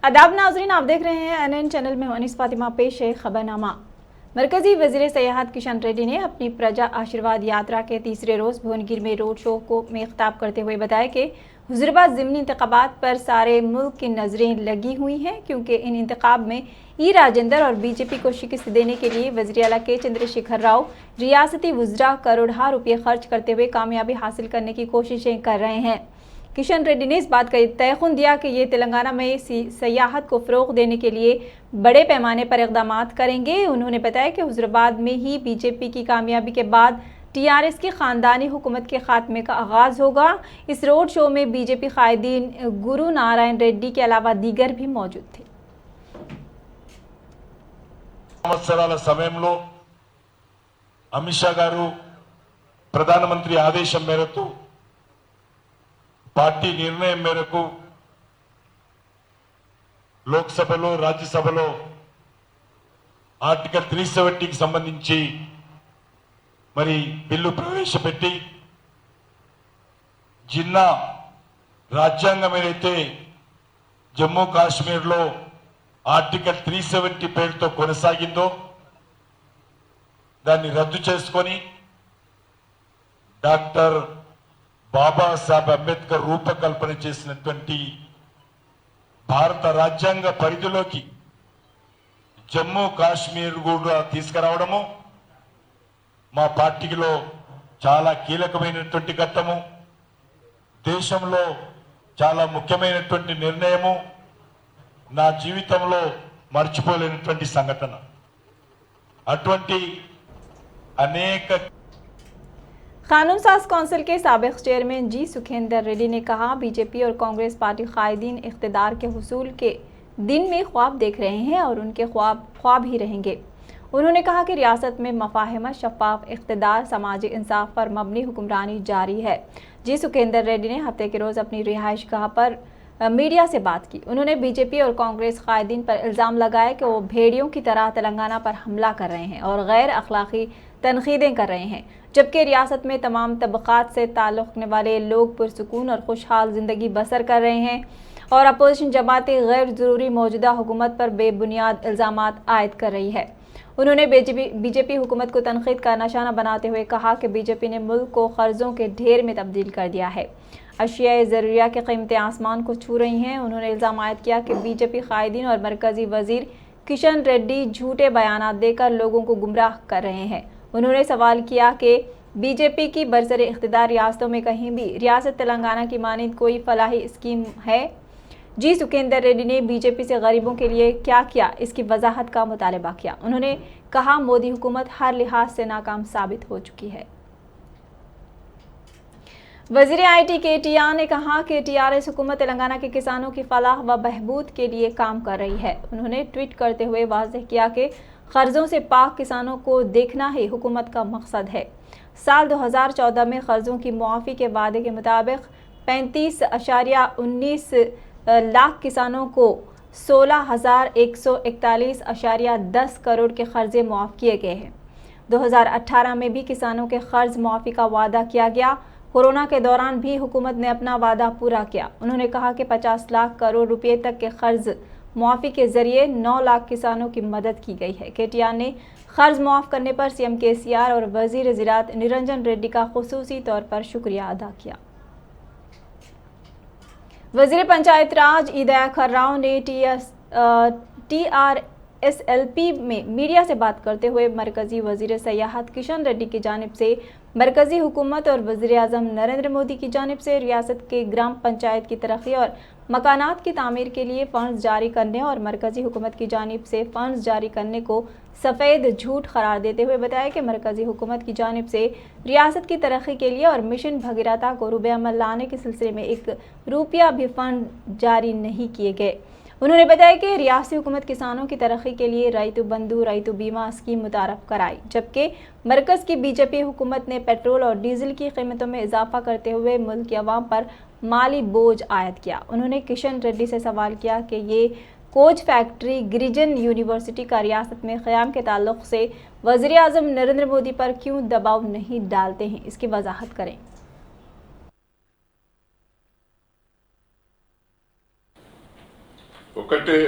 आदाब नाजरीन, आप देख रहे हैं NN चैनल में अनीस फातिमा। पेश है खबरनामा। मरकजी वजीर सयाहत किशन रेड्डी ने अपनी प्रजा आशीर्वाद यात्रा के तीसरे रोज़ भुवनगिर में रोड शो में खिताब करते हुए बताया कि हुजूराबाद ज़िमनी इंतखाबात पर सारे मुल्क की नज़रें लगी हुई हैं, क्योंकि इन इंतखाब में ई राजेंद्र और बीजेपी को शिकस्त देने के लिए वज़ीर आला के चंद्रशेखर राव रियासती वज़रा करोड़ों रुपये खर्च करते हुए कामयाबी हासिल करने की कोशिशें कर रहे हैं। किशन रेड्डी ने इस बात का तयखुन दिया कि ये तेलंगाना में सयाहत को फ़रोग़ देने के लिए बड़े पैमाने पर इक़दाम करेंगे। उन्होंने बताया कि हुजूराबाद में ही बीजेपी की कामयाबी के बाद TRS की ख़ानदानी हुकूमत के ख़ात्मे का आगाज़ होगा। इस रोड शो में बीजेपी कायदीन गुरु नारायण रेड्डी के अलावा दीगर भी मौजूद थे। సంవత్సరాల సమయంలో అమిత్ షా గారు ప్రధానమంత్రి ఆదేశం మేరకు పార్టీ నిర్ణయం మేరకు లోక్సభలో రాజ్యసభలో ఆర్టికల్ 370 కి సంబంధించి మరి బిల్లు ప్రవేశపెట్టి జిన్నా రాజ్యాంగం ఏదైతే జమ్మూ కాశ్మీర్లో ఆర్టికల్ 370 పేరుతో కొనసాగిందో దాన్ని రద్దు చేసుకొని డాక్టర్ బాబాసాహెబ్ అంబేద్కర్ రూపకల్పన చేసినటువంటి భారత రాజ్యాంగ పరిధిలోకి జమ్మూ కాశ్మీర్ కూడా తీసుకురావడము మా పార్టీలో చాలా కీలకమైనటువంటి ఘట్టము, దేశంలో చాలా ముఖ్యమైనటువంటి నిర్ణయము, నా జీవితంలో మర్చిపోలేనటువంటి సంఘటన। అటువంటి అనేక कानून साज कौंसिल के साबिक चेयरमैन जी सुखेंदर रेड्डी ने कहा, बीजेपी और कांग्रेस पार्टी कायदीन इख्तिदार के हुसूल के दिन में ख्वाब देख रहे हैं और उनके ख्वाब ही रहेंगे। उन्होंने कहा कि रियासत में मफाहिमत, शफाफ इख्तिदार, समाजी इंसाफ पर मबनी हुक्मरानी जारी है। जी सुखेंदर रेड्डी ने हफ्ते के रोज़ अपनी रिहाइश गाह पर मीडिया से बात की। उन्होंने बीजेपी और कांग्रेस कायदीन पर इल्ज़ाम लगाया कि वो भेड़ियों की तरह तेलंगाना पर हमला कर रहे हैं और गैर अखलाकी तनकीदें कर रहे हैं, जबकि रियासत में तमाम तबक़ात से ताल्लुक़ रखने वाले लोग पुरसुकून और खुशहाल ज़िंदगी बसर कर रहे हैं और अपोजिशन जमातें गैर ज़रूरी मौजूदा हुकूमत पर बेबुनियाद इल्ज़ामात आयद कर रही है। उन्होंने बीजेपी हुकूमत को तनकीद का निशाना बनाते हुए कहा कि बीजेपी ने मुल्क को कर्ज़ों के ढेर में तब्दील कर दिया है। अशियाए ज़रूरिया की कीमतें आसमान को छू रही हैं। उन्होंने इल्ज़ाम आयद किया कि बीजेपी कायदीन और मरकज़ी वज़ीर किशन रेड्डी झूठे बयानात देकर लोगों को गुमराह कर रहे हैं। उन्होंने सवाल किया कि बीजेपी की बरसर इख्तिदार रियासतों में कहीं भी रियासत तेलंगाना की मानिंद कोई फलाही स्कीम है। जी सुखेंदर रेड्डी ने बीजेपी से गरीबों के लिए क्या किया, इसकी वजाहत का मुतालबा किया। उन्होंने कहा, मोदी हुकूमत हर लिहाज से नाकाम साबित हो चुकी है। वज़ीर IT KTR ने कहा कि TRS हुकूमत तेलंगाना के किसानों की फलाह व बहबूद के लिए काम कर रही है। उन्होंने ट्वीट करते हुए वाज़ेह किया कि कर्ज़ों से पाक किसानों को देखना ही हुकूमत का मकसद है। साल 2014 में कर्ज़ों की मुआफ़ी के वादे के मुताबिक 35.19 लाख किसानों को 16,141.10 करोड़ के कर्ज़े मुआफ़ किए गए हैं। 2018 में भी किसानों के कर्ज़ मुआफ़ी का वादा किया गया। कोरोना के दौरान भी हुकूमत ने अपना वादा पूरा किया। उन्होंने कहा कि 50 लाख करोड़ रुपए तक के कर्ज मुआफ़ी के जरिए 9 लाख किसानों की मदद की गई है। KTR ने कर्ज मुआफ़ करने पर CM KCR और वज़ीर ज़राअत निरंजन रेड्डी का खुसूसी तौर पर शुक्रिया अदा किया। वज़ीर पंचायत राज ई दयाकर राव ने TRSLP में मीडिया से बात करते हुए मरकज़ी वज़ीर सयाहत किशन रेड्डी की जानिब से मरकज़ी हुकूमत और वज़ीर आज़म नरेंद्र मोदी की जानिब से रियासत के ग्राम पंचायत की तरक्की और मकानात की तामीर के लिए फ़ंड्स जारी करने और मरकज़ी हुकूमत की जानिब से फ़ंड्स जारी करने को सफ़ेद झूठ करार देते हुए बताया कि मरकज़ी हुकूमत की जानिब से रियासत की तरक्की के लिए और मिशन भगीरथा को रूबे अमल लाने के सिलसिले में एक रुपया भी फ़ंड जारी नहीं किए गए। उन्होंने बताया कि रियासती हुकूमत किसानों की तरक्की के लिए रैतु बंधु रैतु बीमा स्कीम मुतारफ़ कराई, जबकि मरकज़ की बीजेपी हुकूमत ने पेट्रोल और डीजल की कीमतों में इजाफा करते हुए मुल्क की आवाम पर माली बोझ आयद किया। उन्होंने किशन रेड्डी से सवाल किया कि ये कोच फैक्ट्री गिरिजन यूनिवर्सिटी का रियासत में क़याम के ताल्लुक़ से वज़ीर आज़म नरेंद्र मोदी पर क्यों दबाव नहीं डालते हैं, इसकी वजाहत करें। ఒకటే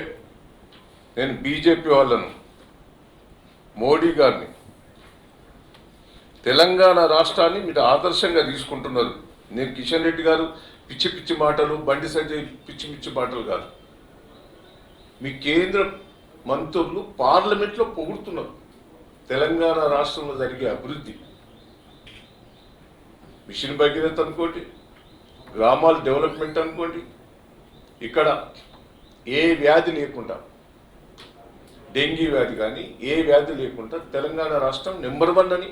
నేను బీజేపీ వాళ్ళను మోడీ గారిని తెలంగాణ రాష్ట్రాన్ని మీరు ఆదర్శంగా తీసుకుంటున్నారు. నేను కిషన్ రెడ్డి గారు పిచ్చి పిచ్చి మాటలు, బండి సంజయ్ పిచ్చి పిచ్చి మాటలు కాదు. మీ కేంద్ర మంత్రులు పార్లమెంట్లో పొగుడుతున్నారు తెలంగాణ రాష్ట్రంలో జరిగే అభివృద్ధి. మిషన్ భగీరథ అనుకోండి, గ్రామాల డెవలప్మెంట్ అనుకోండి, ఇక్కడ ఏ వ్యాధి లేకుండా, డెంగీ వ్యాధి కానీ ఏ వ్యాధి లేకుండా తెలంగాణ రాష్ట్రం నెంబర్ 1 అని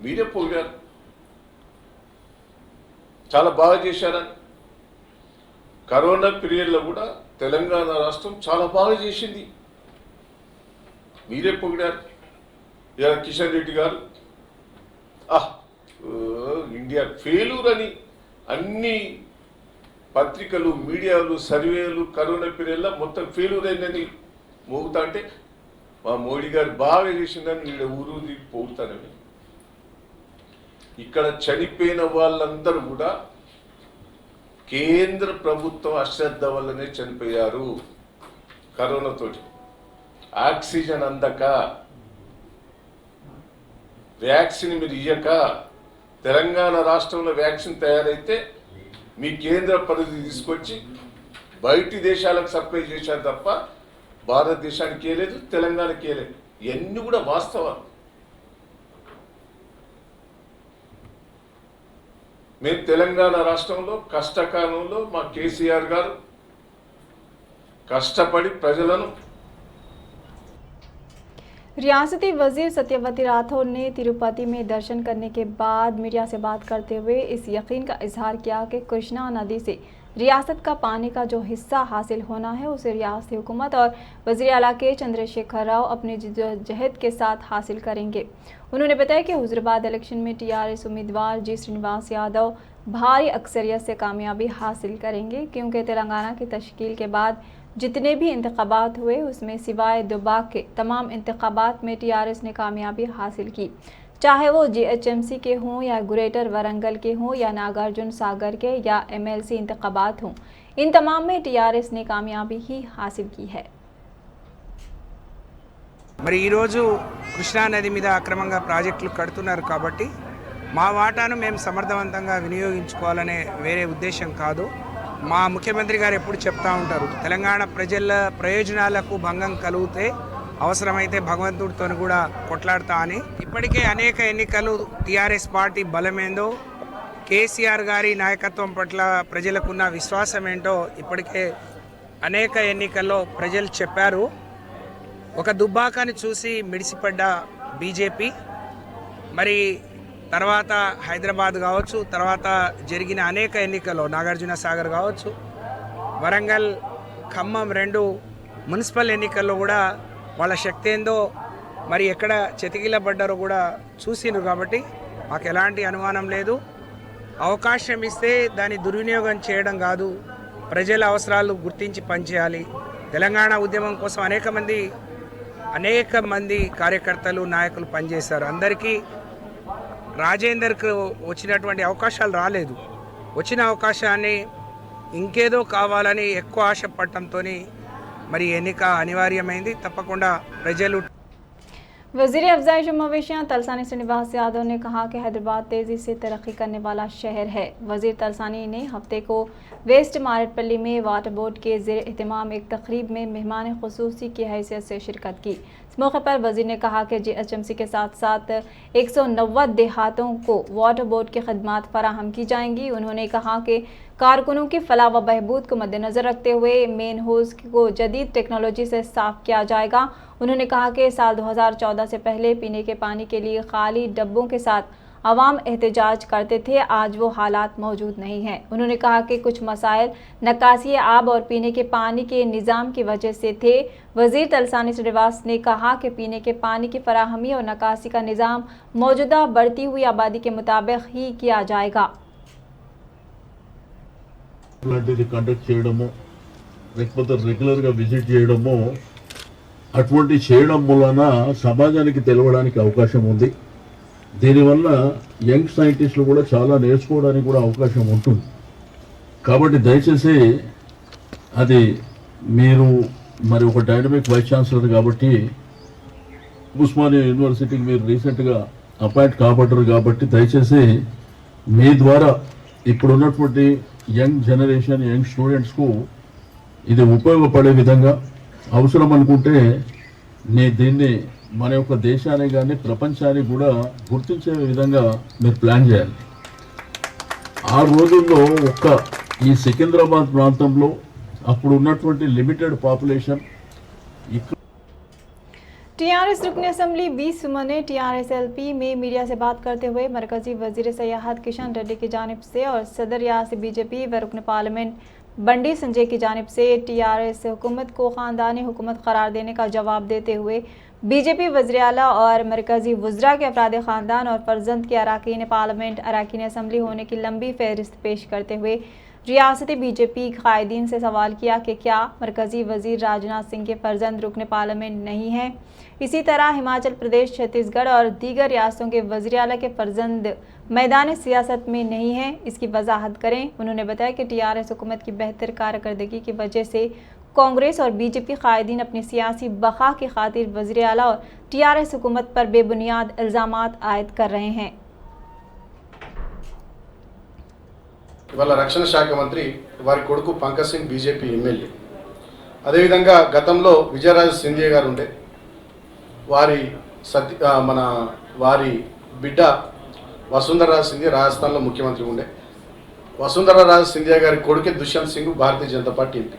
మీరే పొగిడారు. చాలా బాగా చేశారని. కరోనా పీరియడ్లో కూడా తెలంగాణ రాష్ట్రం చాలా బాగా చేసింది, మీరే పొగిడారు. ఇలా కిషన్ రెడ్డి గారు ఇండియా ఫెయిల్యూర్ అని అన్ని పత్రికలు, మీడియాలు, సర్వేలు కరోనా పీరియడ్లో మొత్తం ఫెయిల్యూర్ అయిందని మోగుతా అంటే మా మోడీ గారు బాగా చేసిందని వీళ్ళ ఊరు పోగుతానని. ఇక్కడ చనిపోయిన వాళ్ళందరూ కూడా కేంద్ర ప్రభుత్వం అశ్రద్ధ వల్లనే చనిపోయారు. కరోనాతోటి ఆక్సిజన్ అందక, వ్యాక్సిన్ మీరు ఇయ్యక. తెలంగాణ రాష్ట్రంలో వ్యాక్సిన్ తయారైతే మీ కేంద్ర పరిధి తీసుకొచ్చి బయటి దేశాలకు సప్లై చేశారు తప్ప భారతదేశానికి ఏలేదు, తెలంగాణకి ఏలేదు. ఇవన్నీ కూడా వాస్తవాలు. మేము తెలంగాణ రాష్ట్రంలో కష్టకాలంలో మా కేసీఆర్ గారు కష్టపడి ప్రజలను. रियासती वजीर सत्यवती राठौर ने तिरुपति में दर्शन करने के बाद मीडिया से बात करते हुए इस यकीन का इजहार किया कि कृष्णा नदी से रियासत का पानी का जो हिस्सा हासिल होना है उसे रियासती हुकूमत और वज़ीर आला के चंद्रशेखर राव अपनी जद्दोजहद के साथ हासिल करेंगे। उन्होंने बताया कि हुजूराबाद इलेक्शन में टीआरएस उम्मीदवार जी श्रीनिवास यादव भारी अक्सरियत से कामयाबी हासिल करेंगे, क्योंकि तेलंगाना की तश्कील के बाद जितने भी इंतखाबात हुए उसमें सिवाय दुबाक के तमाम इंतखाबात में टीआरएस ने कामयाबी हासिल की, चाहे वो जीएचएमसी के हों या ग्रेटर वरंगल के हों या नागार्जुन सागर के या एमएलसी इंतखाबात हों, इन तमाम में टीआरएस ने कामयाबी ही हासिल की है। మరి ఈరోజు కృష్ణా నది మీద అక్రమంగా ప్రాజెక్టులు కడుతున్నారు కాబట్టి మా వాటాను మేము సమర్థవంతంగా వినియోగించుకోవాలనే వేరే ఉద్దేశం కాదు. మా ముఖ్యమంత్రి గారు ఎప్పుడు చెప్తా ఉంటారు, తెలంగాణ ప్రజల ప్రయోజనాలకు భంగం కలిగితే అవసరమైతే భగవంతుడితో కూడా కొట్లాడతా అని. ఇప్పటికే అనేక ఎన్నికలు టీఆర్ఎస్ పార్టీ బలమేందో, కేసీఆర్ గారి నాయకత్వం పట్ల ప్రజలకున్న విశ్వాసం ఏంటో ఇప్పటికే అనేక ఎన్నికల్లో ప్రజలు చెప్పారు. ఒక దుబ్బాకాన్ని చూసి మిడిసిపడ్డ బీజేపీ మరి తర్వాత హైదరాబాద్ కావచ్చు, తర్వాత జరిగిన అనేక ఎన్నికల్లో నాగార్జున సాగర్ కావచ్చు, వరంగల్, ఖమ్మం 2 మున్సిపల్ ఎన్నికల్లో కూడా వాళ్ళ శక్తి ఏందో మరి ఎక్కడ చెతికిలబడ్డారో కూడా చూసిండ్రు. కాబట్టి మాకు ఎలాంటి అనుమానం లేదు. అవకాశం ఇస్తే దాన్ని దుర్వినియోగం చేయడం కాదు, ప్రజల అవసరాలు గుర్తించి పనిచేయాలి. తెలంగాణ ఉద్యమం కోసం అనేక మంది కార్యకర్తలు, నాయకులు పనిచేశారు. అందరికీ రాజేందర్కు వచ్చినటువంటి అవకాశాలు రాలేదు. వచ్చిన అవకాశాన్ని ఇంకేదో కావాలని ఎక్కువ ఆశపడటంతో మరి ఎన్నిక అనివార్యమైంది. తప్పకుండా ప్రజలు. वज़ीर अफ़ज़ाइश मवेशियाँ तलसानी श्रीनिवास यादव ने कहा कि हैदराबाद तेज़ी से तरक्की करने वाला शहर है। वज़ीर तलसानी ने हफ्ते को वेस्ट मारेटपल्ली में वाटर बोर्ड के ज़ेर एहतमाम एक तकरीब में मेहमान ख़ुसूसी की हैसियत से शिरकत की। इस मौके पर वज़ीर ने कहा कि जीएचएमसी के साथ साथ 190 देहातों को वाटर बोर्ड की खदमात फराहम की जाएंगी। उन्होंने कहा कि कारकुनों की फलाह व बहबूद को मद्देनज़र रखते हुए मेन होज़ को जदीद टेक्नोलॉजी से साफ़ किया जाएगा। उन्होंने कहा कि साल 2014 से पहले पीने के पानी के लिए खाली डब्बों के साथ अवाम एहतजाज करते थे, आज वो हालात मौजूद नहीं हैं। उन्होंने कहा कि कुछ मसाइल नकासी आब और पीने के पानी के निज़ाम की वजह से थे। वज़ीर तलसानी श्रीनिवास ने कहा कि पीने के पानी की फराहमी और नकासी का निज़ाम मौजूदा बढ़ती हुई आबादी के मुताबिक ही किया जाएगा। కండక్ట్ చేయడము లేకపోతే రెగ్యులర్గా విజిట్ చేయడము అటువంటి చేయడం వలన సమాజానికి తెలవడానికి అవకాశం ఉంది. దీనివల్ల యంగ్ సైంటిస్టులు కూడా చాలా నేర్చుకోవడానికి కూడా అవకాశం ఉంటుంది. కాబట్టి దయచేసి అది మీరు మరి ఒక డైనమిక్ వైస్ ఛాన్సలర్ కాబట్టి ఉస్మానియా యూనివర్సిటీకి మీరు రీసెంట్గా అపాయింట్ కాబడ్డారు కాబట్టి దయచేసి మీ ద్వారా ఇప్పుడున్నటువంటి యంగ్ జనరేషన్ యంగ్ స్టూడెంట్స్కు ఇది ఉపయోగపడే విధంగా అవసరం అనుకుంటే దీన్ని మన యొక్క దేశాన్ని కానీ ప్రపంచాన్ని కూడా గుర్తించే విధంగా మీరు ప్లాన్ చేయాలి. ఆ రోజుల్లో ఈ సికింద్రాబాద్ ప్రాంతంలో అప్పుడు ఉన్నటువంటి లిమిటెడ్ పాపులేషన్ टीआरएस रुकन असम्बली 20 सुमन ने टीआरएस एलपी में मीडिया से बात करते हुए मरकजी वजीर सयाहत किशन रेड्डी की जानिब से और सदर रियासती बीजेपी व रुकन पार्लियामेंट बंडी संजय की जानिब से टीआरएस हुकूमत को ख़ानदानी हुकूमत करार देने का जवाब देते हुए बीजेपी वज़ीर आला और मरकजी वज़रा के अफराद ख़ानदान और फर्जंद के अरकान पार्लियामेंट अरकान असम्बली होने की लंबी फहरिस्त पेश करते हुए रियासती बीजेपी कायदीन से सवाल किया कि क्या मरकजी वज़ीर राजनाथ सिंह के फर्जंद रुकन पार्लियामेंट नहीं हैं। इसी तरह हिमाचल प्रदेश, छत्तीसगढ़ और दीगर रियासतों के वज़ीर आला के फर्जंद मैदान सियासत में नहीं हैं, इसकी वजाहत करें। उन्होंने बताया कि टीआरएस हुकूमत की बेहतर कारकर्दगी की वजह से कांग्रेस और बीजेपी कायदीन अपनी सियासी बका की खातिर वज़ीर आला और टीआरएस हुकूमत पर बेबुनियाद इल्ज़ामात आयद कर रहे हैं। ఇవాళ రక్షణ శాఖ మంత్రి వారి కొడుకు పంకజ్ సింగ్ బీజేపీ ఎమ్మెల్యే, అదేవిధంగా గతంలో విజయరాజ సింధియా గారు ఉండే వారి బిడ్డ వసుంధరా సింధియా రాజస్థాన్లో ముఖ్యమంత్రి ఉండే. వసుంధరా రాజ సింధియా గారి కొడుకే దుష్యంత్ సింగ్ భారతీయ జనతా పార్టీ ఎంపీ.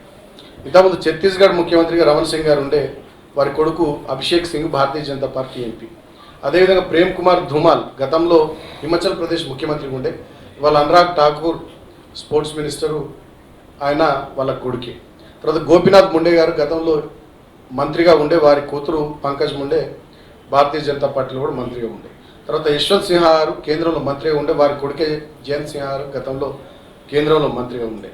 ఇంతకుముందు ఛత్తీస్గఢ్ ముఖ్యమంత్రిగా రమణ్ సింగ్ గారు ఉండే, వారి కొడుకు అభిషేక్ సింగ్ భారతీయ జనతా పార్టీ ఎంపీ. అదేవిధంగా ప్రేమ్ కుమార్ ధూమాల్ గతంలో హిమాచల్ ప్రదేశ్ ముఖ్యమంత్రి ఉండే, వాళ్ళ అనురాగ్ ఠాకూర్ స్పోర్ట్స్ మినిస్టరు, ఆయన వాళ్ళ కొడుకే. తర్వాత గోపీనాథ్ ముండే గారు గతంలో మంత్రిగా ఉండే, వారి కూతురు పంకజ్ ముండే భారతీయ జనతా పార్టీలో కూడా మంత్రిగా ఉండే. తర్వాత యశ్వంత్ సిన్హా గారు కేంద్రంలో మంత్రిగా ఉండే, వారి కొడుకే జయంత్ సిన్హా గారు గతంలో కేంద్రంలో మంత్రిగా ఉండే,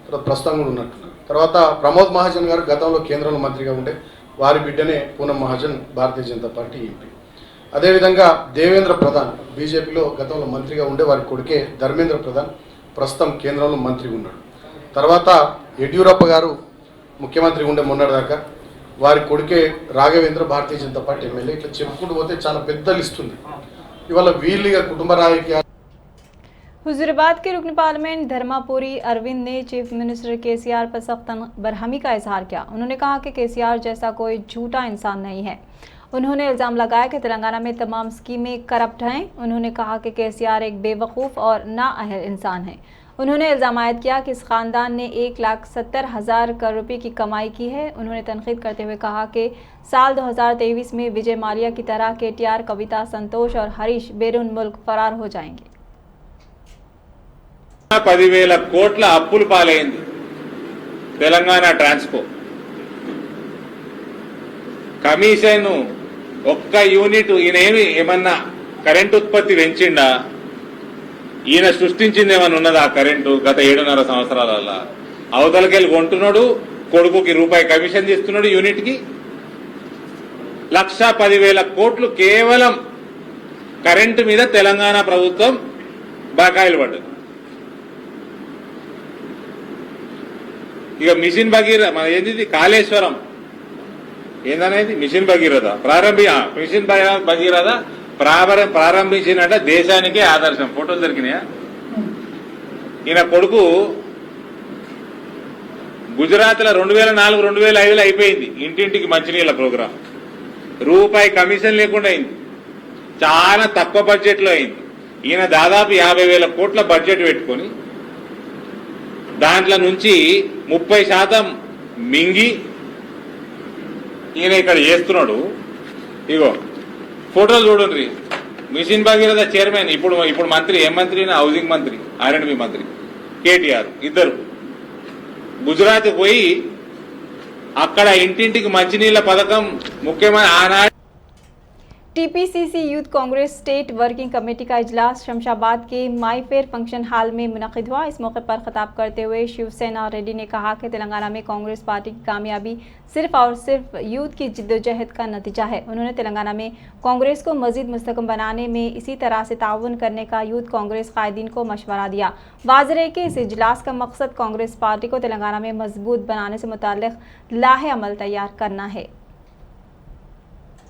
తర్వాత ప్రస్తుతం కూడా ఉన్నట్టున్నారు. తర్వాత ప్రమోద్ మహాజన్ గారు గతంలో కేంద్రంలో మంత్రిగా ఉండే, వారి బిడ్డనే పూనం మహాజన్ భారతీయ జనతా పార్టీ ఎంపీ. అదేవిధంగా దేవేంద్ర ప్రధాన్ బీజేపీలో గతంలో మంత్రిగా ఉండే, వారి కొడుకే ధర్మేంద్ర ప్రధాన్ ప్రస్తుతం కేంద్రంలో మంత్రిగా ఉన్నాడు. తర్వాత యడ్యూరప్ప గారు ముఖ్యమంత్రి ఉండే మొన్నటిదాకా, వారి కొడుకే రాఘవేంద్ర భారతీయ జనతా పార్టీ ఎమ్మెల్యే. ఇట్లా చెప్పుకుంటూ పోతే చాలా పెద్ద లిస్ట్ ఉంది. ఇవాళ వీళ్ళుగా కుటుంబ రాజకీయాలు. हुजूराबाद के रुकन पार्लियामेंट धर्मापुरी अरविंद ने चीफ मिनिस्टर केसीआर पर सख्त बरहमी का इजहार किया। उन्होंने कहा कि केसीआर जैसा कोई झूठा इंसान नहीं है। उन्होंने इल्ज़ाम लगाया कि तेलंगाना में तमाम स्कीमें करप्ट हैं। उन्होंने कहा कि केसीआर एक बेवकूफ़ और नाअहल इंसान है। उन्होंने इल्ज़ाम आयद किया कि इस ख़ानदान ने 1,70,000 करोड़ रुपये की कमाई की है। उन्होंने तनकीद करते हुए कहा कि साल 2023 में विजय माल्या की तरह केटीआर, कविता, संतोष और हरीश बैरून मुल्क फरार हो जाएंगे। 10,000 కోట్ల అప్పులు పాలైంది తెలంగాణ ట్రాన్స్కో. కమిషన్ ఒక్క యూనిట్ ఈయనేమి ఏమన్నా కరెంట్ ఉత్పత్తి పెంచిండా? ఈయన సృష్టించింది ఏమన్నా ఉన్నదా? కరెంటు గత 7.5 సంవత్సరాల అవతలకెళ్ళి కొంటున్నాడు, కొడుకుకి రూపాయి కమిషన్ తీస్తున్నాడు యూనిట్ కి. 1,10,000 కోట్లు కేవలం కరెంటు మీద తెలంగాణ ప్రభుత్వం బకాయిలు పడ్డది. ఇక మిషన్ భగీరథ మన ఏంది కాళేశ్వరం ఏందనేది మిషన్ భగీరథ మిషన్ భగీరథ ప్రారంభించినట్ట దేశానికే ఆదర్శం. ఫోటోలు దొరికినాయా? ఈయన కొడుకు గుజరాత్ లో 2004, 2005 అయిపోయింది ఇంటింటికి మంచినీళ్ళ ప్రోగ్రాం. రూపాయి కమిషన్ లేకుండా అయింది, చాలా తక్కువ బడ్జెట్ లో అయింది. ఈయన దాదాపు 50,000 కోట్ల బడ్జెట్ పెట్టుకొని దాంట్లో నుంచి 30% మింగి ఈయన ఇక్కడ చేస్తున్నాడు. ఇగో ఫోటోలు చూడండి. మిషన్ భగీరథ చైర్మన్, ఇప్పుడు మంత్రి, ఏం మంత్రి? హౌసింగ్ మంత్రి, R&B మంత్రి కేటీఆర్ ఇద్దరు గుజరాత్ పోయి అక్కడ ఇంటింటికి మంచినీళ్ళ పథకం ముఖ్యమైన ఆనాడు TPCC youth Congress state working committee का इजलास शमशाबाद के माई फेयर फंक्शन हॉल में मुनक़िद हुआ। इस मौके पर खिताब करते हुए शिवसेना रेड्डी ने कहा कि तेलंगाना में कांग्रेस पार्टी की कामयाबी सिर्फ और सिर्फ यूथ की जिद्दोजहद का नतीजा है। उन्होंने तेलंगाना में कांग्रेस को मजीद मुस्तकम बनाने में इसी तरह से ताउन करने का यूथ कांग्रेस कायदीन को मशवरा दिया। वाज़ेह है कि इस इजलास का मकसद कांग्रेस पार्टी को तेलंगाना में मजबूत बनाने से मुताल्लिक़ लाहे अमल तैयार करना है।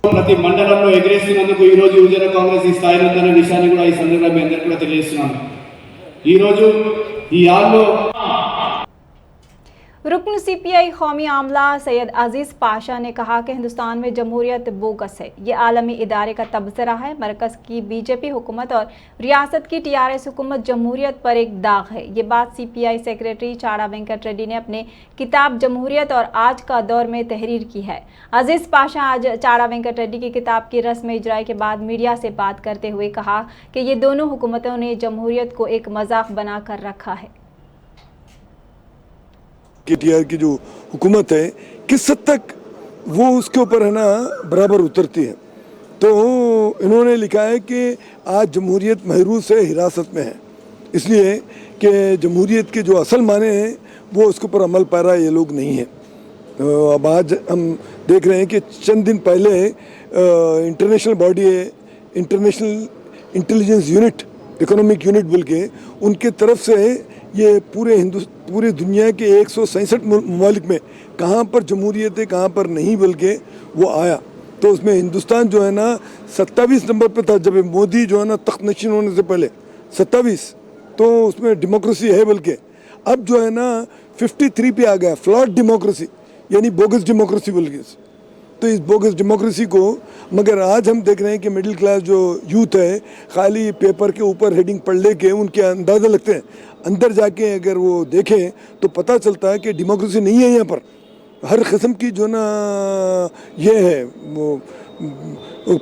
ప్రతి మండలంలో ఎగరేస్తున్నందుకు ఈ రోజు యువజన కాంగ్రెస్ ఈ స్థాయిలో ఉందనే విషయాన్ని కూడా ఈ సందర్భంగా మీ అందరికీ కూడా తెలియజేస్తున్నాను। ఈ రోజు ఈ హాల్లో रुकन सीपीआई कौमी आमला सैयद अजीज़ पाशा ने कहा कि हिंदुस्तान में जमहूरियत बोगस है। ये आलमी इदारे का तबसरा है। मरकज़ की बीजेपी हुकूमत और रियासत की टीआरएस हुकूमत जमहूरियत पर एक दाग है। ये बात सीपीआई सेक्रेटरी चाड़ा वेंकट रेड्डी ने अपने किताब जमहूरियत और आज का दौर में तहरीर की है। अजीज़ पाशा आज चाड़ा वेंकट रेड्डी की किताब की रस्म इजराई के बाद मीडिया से बात करते हुए कहा कि ये दोनों हुकूमतों ने जमहूरियत को एक मजाक बना कर रखा है। केटीआर की जो हुकूमत है किस हद तक वो उसके ऊपर है ना बराबर उतरती है। तो इन्होंने लिखा है कि आज जमहूरियत महरूस है, हिरासत में है, इसलिए कि जमहूरियत के जो असल माने हैं वो उसके ऊपर अमल पैरा ये लोग नहीं है। अब आज हम देख रहे हैं कि चंद दिन पहले इंटरनेशनल बॉडी है, international intelligence unit, economic unit बोल के उनके तरफ से ये पूरे दुनिया के 167 ममालिक में कहाँ पर जमहूरियत है कहाँ पर नहीं बोल के वो आया। तो उसमें हिंदुस्तान जो है ना 27 नंबर पे था जब मोदी जो है ना तख्त नशीन होने से पहले 27, तो उसमें डेमोक्रेसी है बोल के अब जो है ना 53 पे आ गया, फ्लॉड डेमोक्रेसी यानी बोगस डेमोक्रेसी बोल के। तो इस बोगस डेमोक्रेसी को मगर आज हम देख रहे हैं कि मिडिल क्लास जो यूथ है खाली पेपर के ऊपर हेडिंग पढ़ ले के उनके अंदाज़ा लगते हैं, अंदर जाके अगर वो देखें तो पता चलता है कि डेमोक्रेसी नहीं है। यहाँ पर हर किस्म की जो ना ये है वो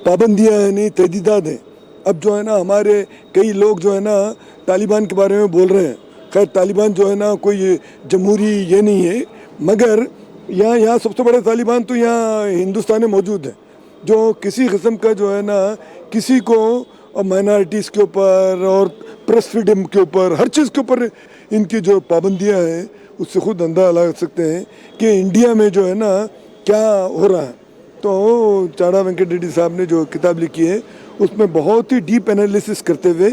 पाबंदियाँ हैं, नहीं तहदीदात हैं। अब जो है ना हमारे कई लोग जो है ना तालिबान के बारे में बोल रहे हैं। खैर तालिबान जो है ना कोई जमहूरी ये नहीं है, मगर यहाँ सबसे बड़े तालिबान तो यहाँ हिंदुस्तान में मौजूद है जो किसी किस्म का जो है ना किसी को माइनॉरिटीज़ के ऊपर और प्रेस फ्रीडम के ऊपर हर चीज़ के ऊपर इनकी जो पाबंदियाँ हैं उससे खुद अंदाजा लगा सकते हैं कि इंडिया में जो है ना क्या हो रहा है। तो चाड़ा वेंकट रेड्डी साहब ने जो किताब लिखी है उसमें बहुत ही डीप एनालिसिस करते हुए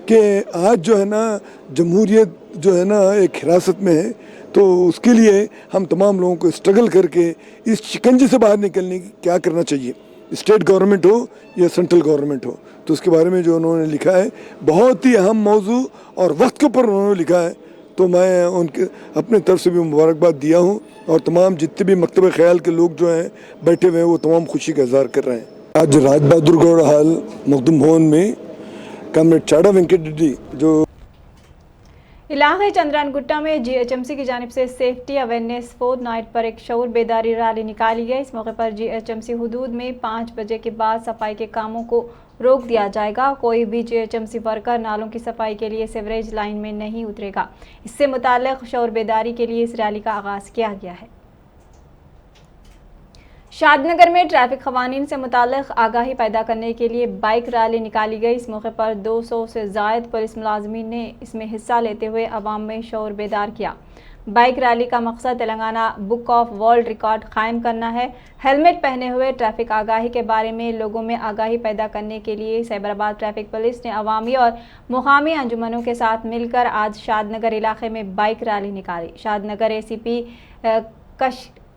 कि आज जो है ना जमहूरियत जो है ना एक हिरासत में है, तो उसके लिए हम तमाम लोगों को स्ट्रगल करके इस शिकंजे से बाहर निकलने की क्या करना चाहिए, स्टेट गवर्नमेंट हो या सेंट्रल गवर्नमेंट हो। तो उसके बारे में जो उन्होंने लिखा है बहुत ही अहम मौजू और वक्त के ऊपर उन्होंने लिखा है। तो मैं उनके अपने तरफ से भी मुबारकबाद दिया हूँ और तमाम जितने भी मकतब ख्याल के लोग जो हैं बैठे हुए हैं वो तमाम खुशी का इजहार कर रहे हैं। आज राज बहादुर गौड़ हॉल मखदूम भवन में कॉमरेड चाड़ा वेंकट रेड्डी जो इलाके चंद्रानगुट्टा में जीएचएमसी की जानिब से सेफ्टी अवेयरनेस फोर्थ नाइट पर एक शऊर बेदारी रैली निकाली गई। इस मौके पर जीएचएमसी हुदूद में 5 बजे के बाद सफाई के कामों को रोक दिया जाएगा। कोई भी जीएचएमसी वर्कर नालों की सफाई के लिए सीवरेज लाइन में नहीं उतरेगा। इससे मुताल्लिक़ शऊर बेदारी के लिए इस रैली का आगाज़ किया गया है। शादनगर में ट्रैफिक क़वानीन से मुताल्लिक़ आगाही पैदा करने के लिए बाइक रैली निकाली गई। इस मौके पर 200 से ज़ायद पुलिस मुलाजमीन ने इसमें हिस्सा लेते हुए अवाम में शऊर बेदार किया। बाइक रैली का मकसद Telangana Book of World record कायम करना है। हेलमेट पहने हुए ट्रैफिक आगाही के बारे में लोगों में आगाही पैदा करने के लिए साइबराबाद ट्रैफिक पुलिस ने अवामी और मुकामी अंजुमनों के साथ मिलकर आज शादनगर इलाके में बाइक रैली निकाली। Shadnagar ACP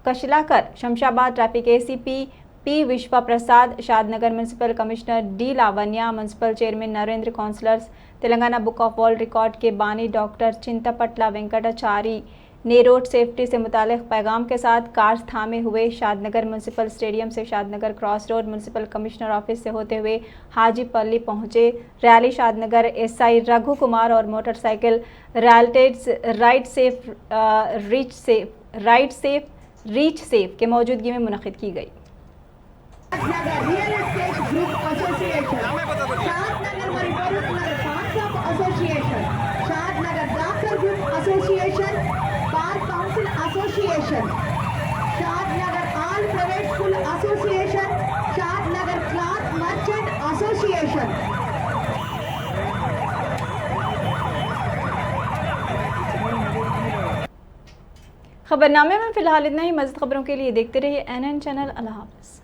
Kushalkar, Shamshabad traffic ACP P Vishwa Prasad, Shadnagar municipal commissioner D Lavanya, municipal chairman Narendra, councillors, Telangana Book of World Record के बानी डॉक्टर चिंतापटला वेंकटाचारी ने रोड सेफ्टी से मुतालिक पैगाम के साथ कार्स थामे हुए शादनगर म्यूनसिपल स्टेडियम से Shadnagar cross road municipal commissioner office से होते हुए हाजीपल्ली पहुंचे। रैली शादनगर एसआई रघु कुमार और motorcycle ride safe reach safe के मौजूदगी में मुनक़िद की गई। Shadnagar all private school association, Shadnagar cloth merchant खबरनामे में फिलहाल इतना ही। मज़ीद खबरों के लिए देखते रहिए NN चैनल। अल्लाह हाफ़िज़।